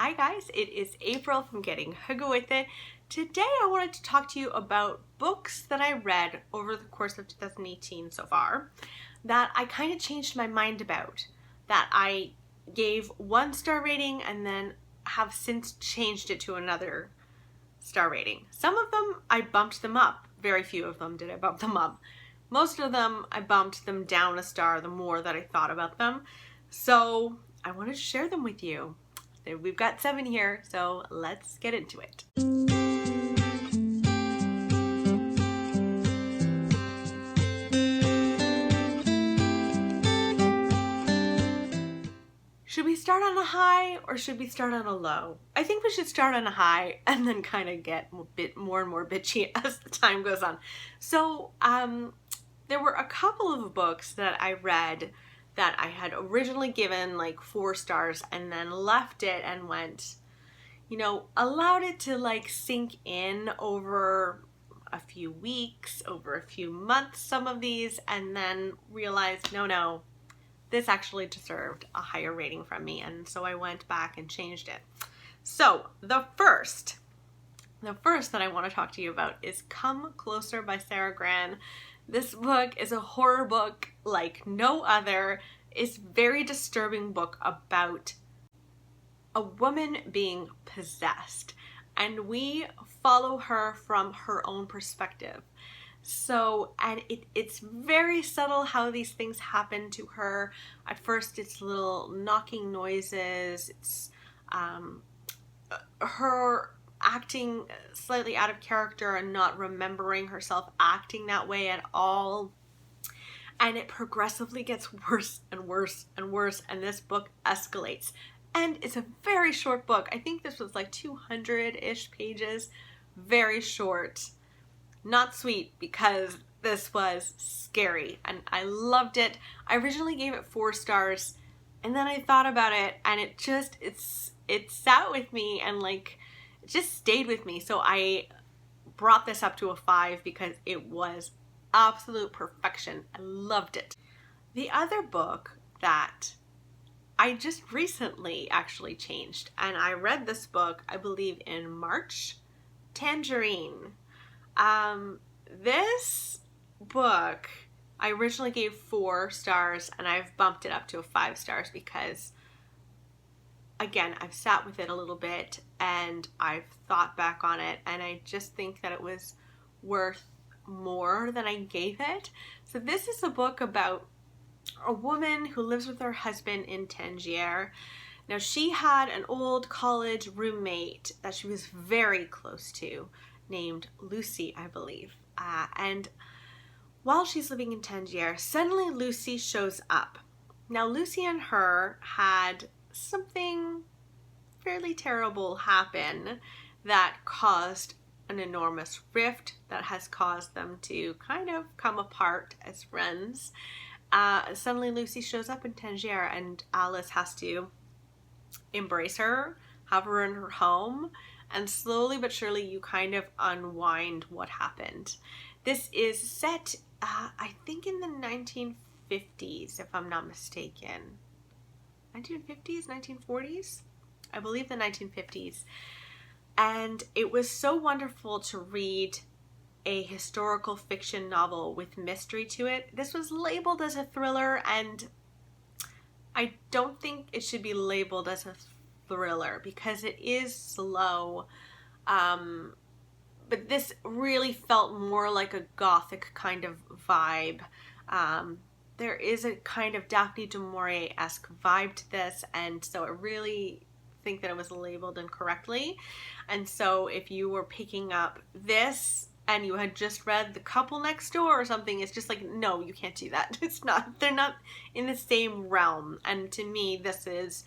Hi guys, it is April from Getting Hygge With It. Today I wanted to talk to you about books that I read over the course of 2018 so far that I kind of changed my mind about, that I gave 1-star rating and then have since changed it to another star rating. Some of them I bumped them up. Very few of them did I bump them up. Most of them I bumped them down a star the more that I thought about them. So I wanted to share them with you. We've got 7 here, so let's get into it. Should we start on a high or should we start on a low? I think we should start on a high and then kind of get a bit more and more bitchy as the time goes on. So there were a couple of books that I read that I had originally given like 4 stars and then left it and went, allowed it to like sink in over a few weeks, over a few months, some of these, and then realized, no, this actually deserved a higher rating from me. And so I went back and changed it. So the first that I want to talk to you about is Come Closer by Sarah Gran. This book is a horror book like no other. It's a very disturbing book about a woman being possessed, and we follow her from her own perspective. So, and it's very subtle how these things happen to her. At first it's little knocking noises, it's her acting slightly out of character and not remembering herself acting that way at all. And it progressively gets worse and worse and worse, and this book escalates. And it's a very short book. I think this was like 200-ish pages. Very short. Not sweet, because this was scary and I loved it. I originally gave it 4 stars and then I thought about it and it sat with me and like it just stayed with me. So I brought this up to a 5 because it was absolute perfection. I loved it. The other book that I just recently actually changed, and I read this book, I believe in March, Tangerine. This book I originally gave 4 stars and I've bumped it up to a 5 stars because, again, I've sat with it a little bit and I've thought back on it and I just think that it was worth more than I gave it. So this is a book about a woman who lives with her husband in Tangier. Now, she had an old college roommate that she was very close to named Lucy, I believe. And while she's living in Tangier, suddenly Lucy shows up. Now, Lucy and her had something fairly terrible happen that caused an enormous rift that has caused them to kind of come apart as friends. Suddenly Lucy shows up in Tangier and Alice has to embrace her, have her in her home, and slowly but surely you kind of unwind what happened. This is set, I think in the 1950s, if I'm not mistaken. 1950s, 1940s? I believe the 1950s. And it was so wonderful to read a historical fiction novel with mystery to it. This was labeled as a thriller, and I don't think it should be labeled as a thriller because it is slow, but this really felt more like a gothic kind of vibe. There is a kind of Daphne du Maurier-esque vibe to this, and so I really think that it was labeled incorrectly. And so if you were picking up this and you had just read The Couple Next Door or something, it's just like, no, you can't do that. They're not in the same realm. And to me, this is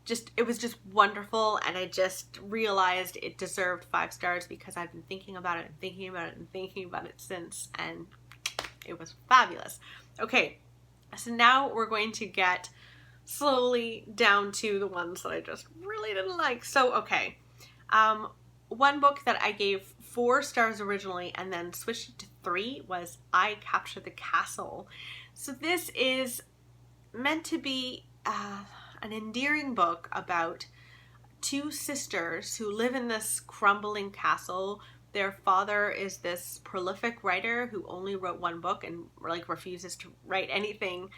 just, it was just wonderful. And I just realized it deserved 5 stars because I've been thinking about it and thinking about it and thinking about it since. And it was fabulous. Okay, so now we're going to get slowly down to the ones that I just really didn't like. So, okay. One book that I gave 4 stars originally and then switched it to 3 was I Capture the Castle. So this is meant to be an endearing book about two sisters who live in this crumbling castle. Their father is this prolific writer who only wrote one book and like refuses to write anything.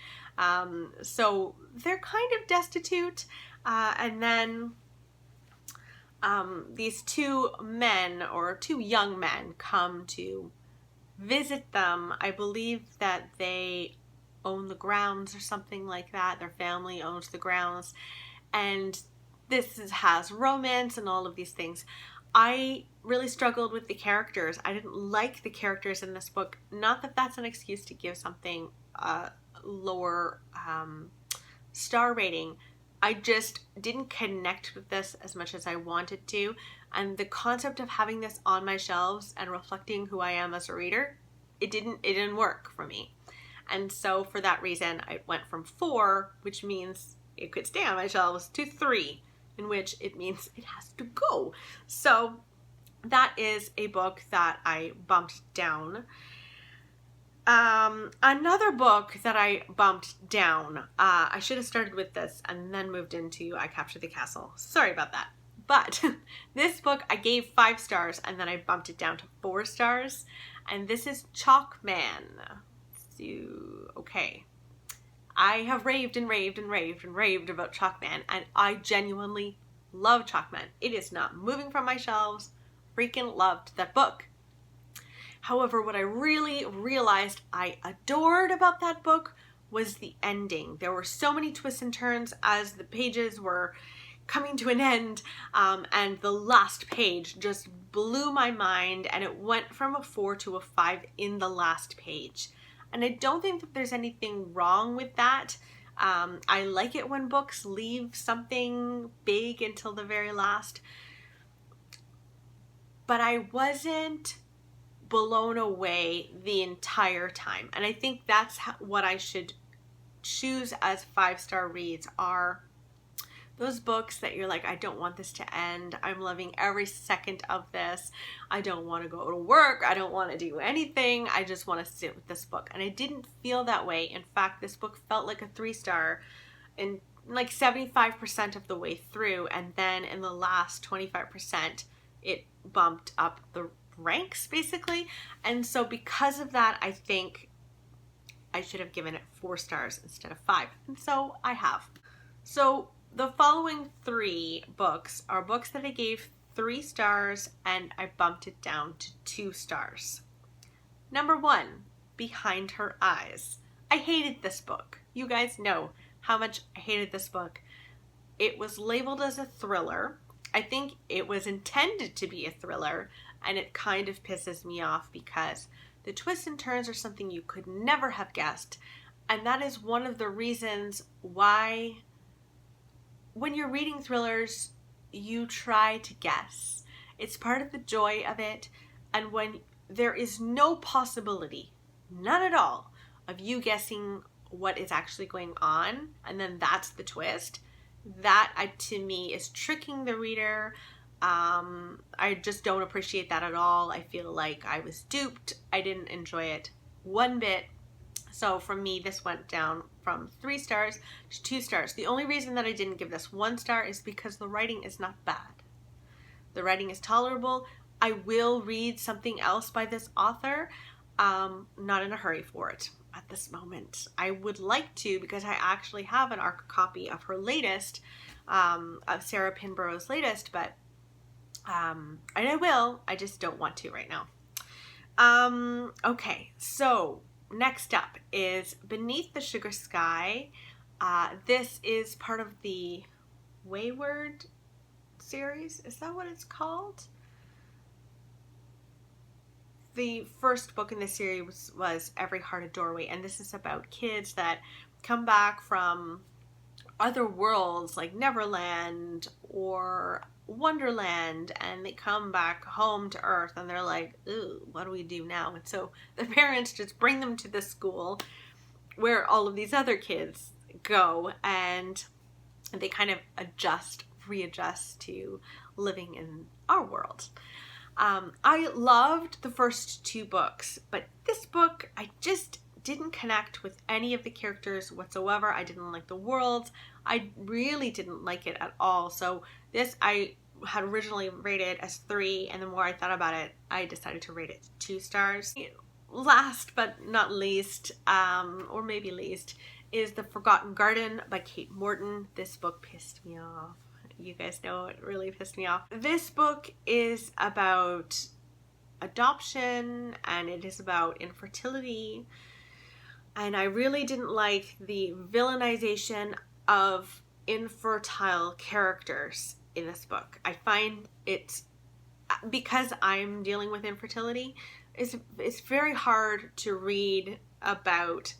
So they're kind of destitute. And then these two men, or two young men, come to visit them. I believe that they own the grounds or something like that. Their family owns the grounds. And has romance and all of these things. I really struggled with the characters. I didn't like the characters in this book. Not that that's an excuse to give something a lower star rating. I just didn't connect with this as much as I wanted to. And the concept of having this on my shelves and reflecting who I am as a reader, it didn't work for me. And so for that reason, I went from 4, which means it could stay on my shelves, to 3, in which it means it has to go. So that is a book that I bumped down. Another book that I bumped down, I should have started with this and then moved into I Captured the Castle. Sorry about that. But this book I gave 5 stars and then I bumped it down to 4 stars. And this is Chalkman. So, okay. I have raved and raved and raved and raved about Chalkman, and I genuinely love Chalkman. It is not moving from my shelves. Freaking loved that book. However, what I really realized I adored about that book was the ending. There were so many twists and turns as the pages were coming to an end, and the last page just blew my mind, and it went from a 4 to a 5 in the last page. And I don't think that there's anything wrong with that. I like it when books leave something big until the very last. But I wasn't blown away the entire time. And I think that's what I should choose as 5-star reads, are those books that you're like, I don't want this to end. I'm loving every second of this. I don't want to go to work. I don't want to do anything. I just want to sit with this book. And I didn't feel that way. In fact, this book felt like a 3-star in like 75% of the way through. And then in the last 25%, it bumped up the ranks basically. And so because of that, I think I should have given it 4 stars instead of 5. And so I have. So the following 3 books are books that I gave 3 stars and I bumped it down to 2 stars. Number 1, Behind Her Eyes. I hated this book. You guys know how much I hated this book. It was labeled as a thriller. I think it was intended to be a thriller, and it kind of pisses me off because the twists and turns are something you could never have guessed. And that is one of the reasons why when you're reading thrillers, you try to guess. It's part of the joy of it. And when there is no possibility, none at all, of you guessing what is actually going on, and then that's the twist, that to me is tricking the reader. I just don't appreciate that at all. I feel like I was duped. I didn't enjoy it one bit. So for me, this went down from 3 stars to 2 stars. The only reason that I didn't give this 1 star is because the writing is not bad. The writing is tolerable. I will read something else by this author. Not in a hurry for it at this moment. I would like to, because I actually have an ARC copy of her latest, of Sarah Pinborough's latest, but and I will. I just don't want to right now. Okay, so next up is Beneath the Sugar Sky. This is part of the Wayward series. Is that what it's called? The first book in this series was Every Heart a Doorway, and this is about kids that come back from other worlds like Neverland or Wonderland, and they come back home to Earth and they're like, ooh, what do we do now? And so the parents just bring them to this school where all of these other kids go, and they kind of readjust to living in our world. I loved the first 2 books, but this book, I just didn't connect with any of the characters whatsoever. I didn't like the world. I really didn't like it at all. So This I had originally rated as 3, and the more I thought about it, I decided to rate it 2 stars. Last but not least, or maybe least, is The Forgotten Garden by Kate Morton. This book pissed me off. You guys know it really pissed me off. This book is about adoption, and it is about infertility, and I really didn't like the villainization of infertile characters in this book. I find it's, because I'm dealing with infertility, it's very hard to read about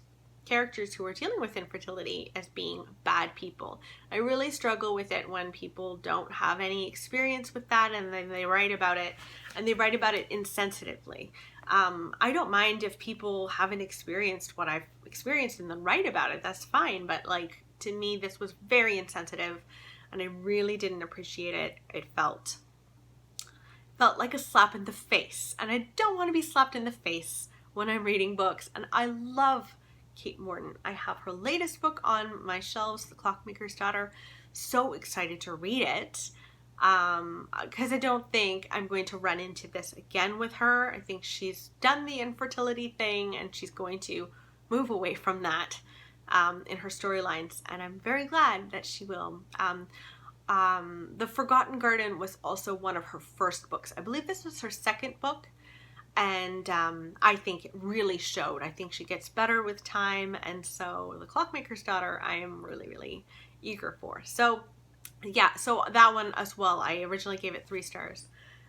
characters who are dealing with infertility as being bad people. I really struggle with it when people don't have any experience with that, and then they write about it, and they write about it insensitively. I don't mind if people haven't experienced what I've experienced and then write about it. That's fine. But like, to me, this was very insensitive, and I really didn't appreciate it. It felt like a slap in the face, and I don't want to be slapped in the face when I'm reading books. And I love Kate Morton. I have her latest book on my shelves, The Clockmaker's Daughter. So excited to read it, because I don't think I'm going to run into this again with her. I think she's done the infertility thing, and she's going to move away from that in her storylines, and I'm very glad that she will. The Forgotten Garden was also one of her first books. I believe this was her second book, and I think it really showed. I think she gets better with time, and so The Clockmaker's Daughter I am really, really eager for. So yeah, so that one as well, I originally gave it 3 stars,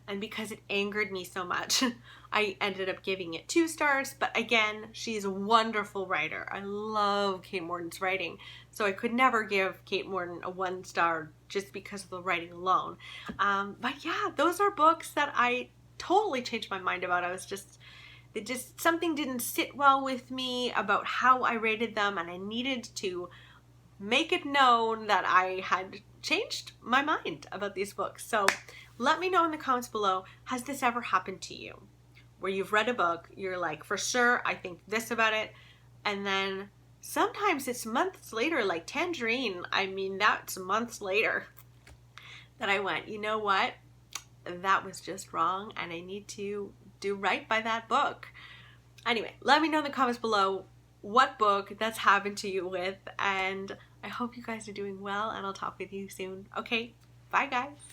and because it angered me so much, I ended up giving it 2 stars. But again, she's a wonderful writer. I love Kate Morton's writing, so I could never give Kate Morton a 1 star just because of the writing alone. But yeah, those are books that I totally changed my mind about. Something didn't sit well with me about how I rated them, and I needed to make it known that I had changed my mind about these books. So let me know in the comments below, has this ever happened to you? Where you've read a book, you're like, for sure, I think this about it, and then sometimes it's months later, like Tangerine. I mean, that's months later that I went, you know what? That was just wrong, and I need to do right by that book. Anyway, let me know in the comments below what book that's happened to you with, and I hope you guys are doing well, and I'll talk with you soon. Okay, bye guys.